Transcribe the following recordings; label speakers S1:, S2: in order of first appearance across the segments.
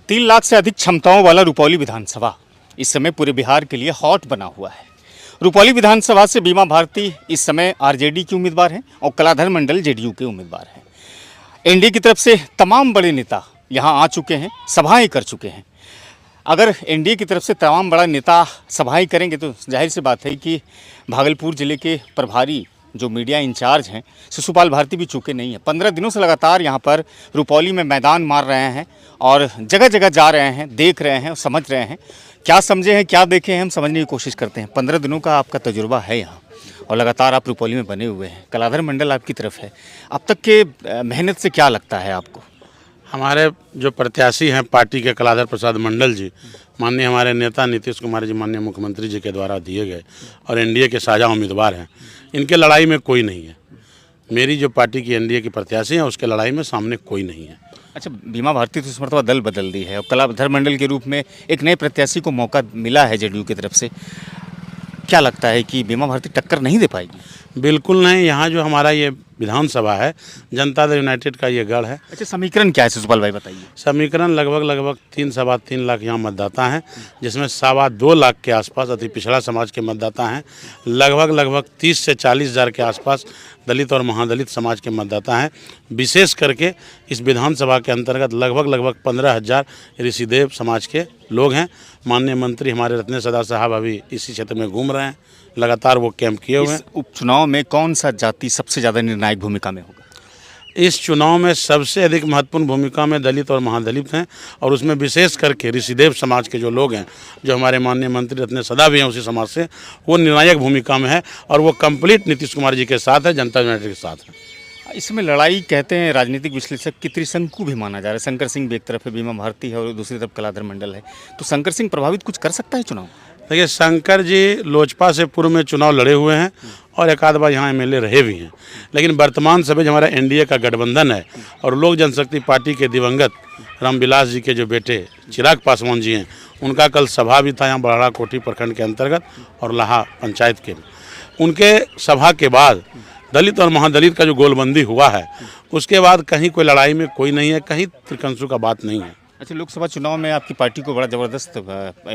S1: 3 लाख से अधिक क्षमताओं वाला रुपौली विधानसभा इस समय पूरे बिहार के लिए हॉट बना हुआ है। रुपौली विधानसभा से बीमा भारती इस समय आरजेडी की उम्मीदवार हैं और कलाधर मंडल जेडीयू के उम्मीदवार हैं। एनडीए की तरफ से तमाम बड़े नेता यहां आ चुके हैं, सभाएं कर चुके हैं। अगर एनडीए की तरफ से तमाम बड़ा नेता सभाएं करेंगे तो जाहिर सी बात है कि भागलपुर ज़िले के प्रभारी जो मीडिया इंचार्ज हैं शिशुपाल भारती भी चूके नहीं है। 15 दिनों से लगातार यहाँ पर रुपौली में मैदान मार रहे हैं और जगह जगह जा रहे हैं, देख रहे हैं और समझ रहे हैं। क्या समझे हैं, क्या देखे हैं, हम समझने की कोशिश करते हैं। 15 दिनों का आपका तजुर्बा है यहाँ और लगातार आप रुपौली में बने हुए हैं। कलाधर मंडल आपकी तरफ है। अब तक के मेहनत से क्या लगता है आपको?
S2: हमारे जो प्रत्याशी हैं पार्टी के कलाधर प्रसाद मंडल जी, माननीय हमारे नेता नीतीश कुमार जी, माननीय मुख्यमंत्री जी के द्वारा दिए गए और एनडीए के साझा उम्मीदवार हैं। इनके लड़ाई में कोई नहीं है। मेरी जो पार्टी की एनडीए की प्रत्याशी हैं उसके लड़ाई में सामने कोई नहीं है।
S1: अच्छा, बीमा भारती तो इस मरतबा दल बदल दी है और कलाधर मंडल के रूप में एक नए प्रत्याशी को मौका मिला है जेडीयू की तरफ से। क्या लगता है कि बीमा भारती टक्कर नहीं दे पाएगी?
S2: बिल्कुल नहीं। यहाँ जो हमारा ये विधानसभा है, जनता दल यूनाइटेड का ये गढ़ है।
S1: अच्छा, समीकरण क्या है शिशुपाल भाई, बताइए।
S2: समीकरण लगभग 3-3.25 लाख यहाँ मतदाता हैं, जिसमें 2.25 लाख के आसपास अति पिछड़ा समाज के मतदाता हैं। लगभग 30 से 40 हज़ार के आसपास दलित और महादलित समाज के मतदाता हैं। विशेष करके इस विधानसभा के अंतर्गत लगभग 15,000 ऋषिदेव समाज के लोग हैं। माननीय मंत्री हमारे रत्नेश सदा साहब अभी इसी क्षेत्र में घूम रहे हैं, लगातार वो कैंप किए हुए हैं।
S1: उपचुनाव में कौन सा जाति सबसे ज़्यादा निर्णायक भूमिका में होगा?
S2: इस चुनाव में सबसे अधिक महत्वपूर्ण भूमिका में दलित और महादलित हैं और उसमें विशेष करके ऋषिदेव समाज के जो लोग हैं, जो हमारे माननीय मंत्री रत्नेश सदा भी हैं उसी समाज से, वो निर्णायक भूमिका में है और वो कंप्लीट नीतीश कुमार जी के साथ है, जनता यूनाइटेड के साथ है।
S1: इसमें लड़ाई कहते हैं राजनीतिक विश्लेषक की त्रिशंकु भी माना जा रहा है। शंकर सिंह भी एक तरफ है, बीमा भारती है और दूसरी तरफ कलाधर मंडल है। तो शंकर सिंह प्रभावित कुछ कर सकता है चुनाव?
S2: देखिए, शंकर जी लोजपा से पूर्व में चुनाव लड़े हुए हैं और एक आध बार यहाँ एमएलए रहे भी हैं, लेकिन वर्तमान समय जो हमारा एनडीए का गठबंधन है और लोक जनशक्ति पार्टी के दिवंगत रामविलास जी के जो बेटे चिराग पासवान जी हैं, उनका कल सभा भी था यहाँ बड़ाड़ा कोठी प्रखंड के अंतर्गत और लाहा पंचायत के। उनके सभा के बाद दलित और महादलित का जो गोलबंदी हुआ है, उसके बाद कहीं कोई लड़ाई में कोई नहीं है, कहीं त्रिकंसु का बात नहीं है।
S1: अच्छा, लोकसभा चुनाव में आपकी पार्टी को बड़ा ज़बरदस्त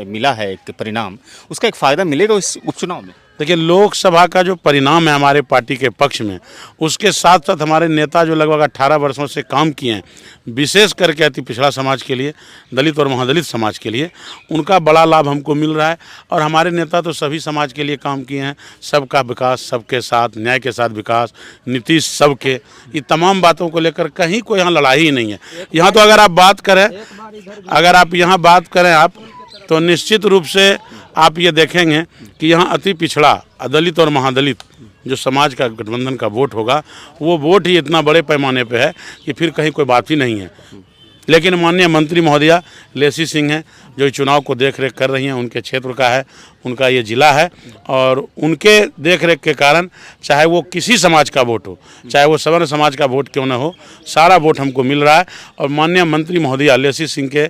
S1: मिला है एक परिणाम, उसका एक फ़ायदा मिलेगा इस उपचुनाव में?
S2: देखिए, लोकसभा का जो परिणाम है हमारे पार्टी के पक्ष में, उसके साथ साथ हमारे नेता जो लगभग 18 वर्षों से काम किए हैं, विशेष करके अति पिछड़ा समाज के लिए, दलित और महादलित समाज के लिए, उनका बड़ा लाभ हमको मिल रहा है। और हमारे नेता तो सभी समाज के लिए काम किए हैं। सबका विकास, सबके साथ, न्याय के साथ विकास, नीतीश सबके, ये तमाम बातों को लेकर कहीं कोई यहाँ लड़ाई ही नहीं है। यहाँ तो अगर आप बात करें आप तो निश्चित रूप से आप ये देखेंगे कि यहाँ अति पिछड़ा दलित और महादलित जो समाज का गठबंधन का वोट होगा, वो वोट ही इतना बड़े पैमाने पे है कि फिर कहीं कोई बात ही नहीं है। लेकिन माननीय मंत्री महोदया लेसी सिंह हैं, जो चुनाव को देख रेख कर रही हैं, उनके क्षेत्र का है, उनका ये जिला है और उनके देख रेख के कारण चाहे वो किसी समाज का वोट हो, चाहे वो सवर्ण समाज का वोट क्यों न हो, सारा वोट हमको मिल रहा है। और माननीय मंत्री महोदया लेसी सिंह के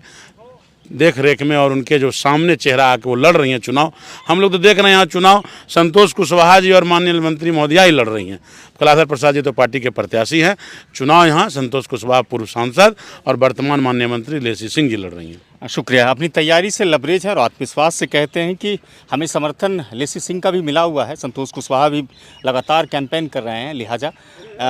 S2: देख रेख में और उनके जो सामने चेहरा आके वो लड़ रही हैं चुनाव, हम लोग तो देख रहे हैं यहाँ चुनाव संतोष कुशवाहा जी और माननीय मंत्री महोदया ही लड़ रही हैं। कलाधर प्रसाद जी तो पार्टी के प्रत्याशी हैं। चुनाव यहाँ संतोष कुशवाहा पूर्व सांसद और वर्तमान माननीय मंत्री लेसी सिंह जी लड़ रही हैं।
S1: शुक्रिया। अपनी तैयारी से लबरेज है और आत्मविश्वास से कहते हैं कि हमें समर्थन लेसी सिंह का भी मिला हुआ है। संतोष कुशवाहा भी लगातार कैंपेन कर रहे हैं, लिहाजा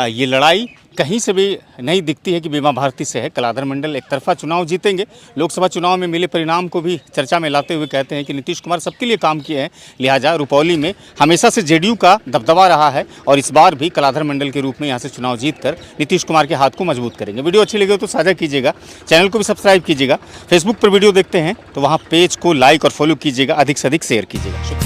S1: ये लड़ाई कहीं से भी नहीं दिखती है कि बीमा भारती से है। कलाधर मंडल एक तरफा चुनाव जीतेंगे। लोकसभा चुनाव में मिले परिणाम को भी चर्चा में लाते हुए कहते हैं कि नीतीश कुमार सबके लिए काम किए हैं, लिहाजा रुपौली में हमेशा से जेडीयू का दबदबा रहा है और इस बार भी कलाधर मंडल के रूप में यहाँ से चुनाव जीतकर नीतीश कुमार के हाथ को मजबूत करेंगे। वीडियो अच्छी लगी हो तो साझा कीजिएगा, चैनल को भी सब्सक्राइब कीजिएगा। फेसबुक पर वीडियो देखते हैं तो वहाँ पेज को लाइक और फॉलो कीजिएगा, अधिक से अधिक शेयर कीजिएगा।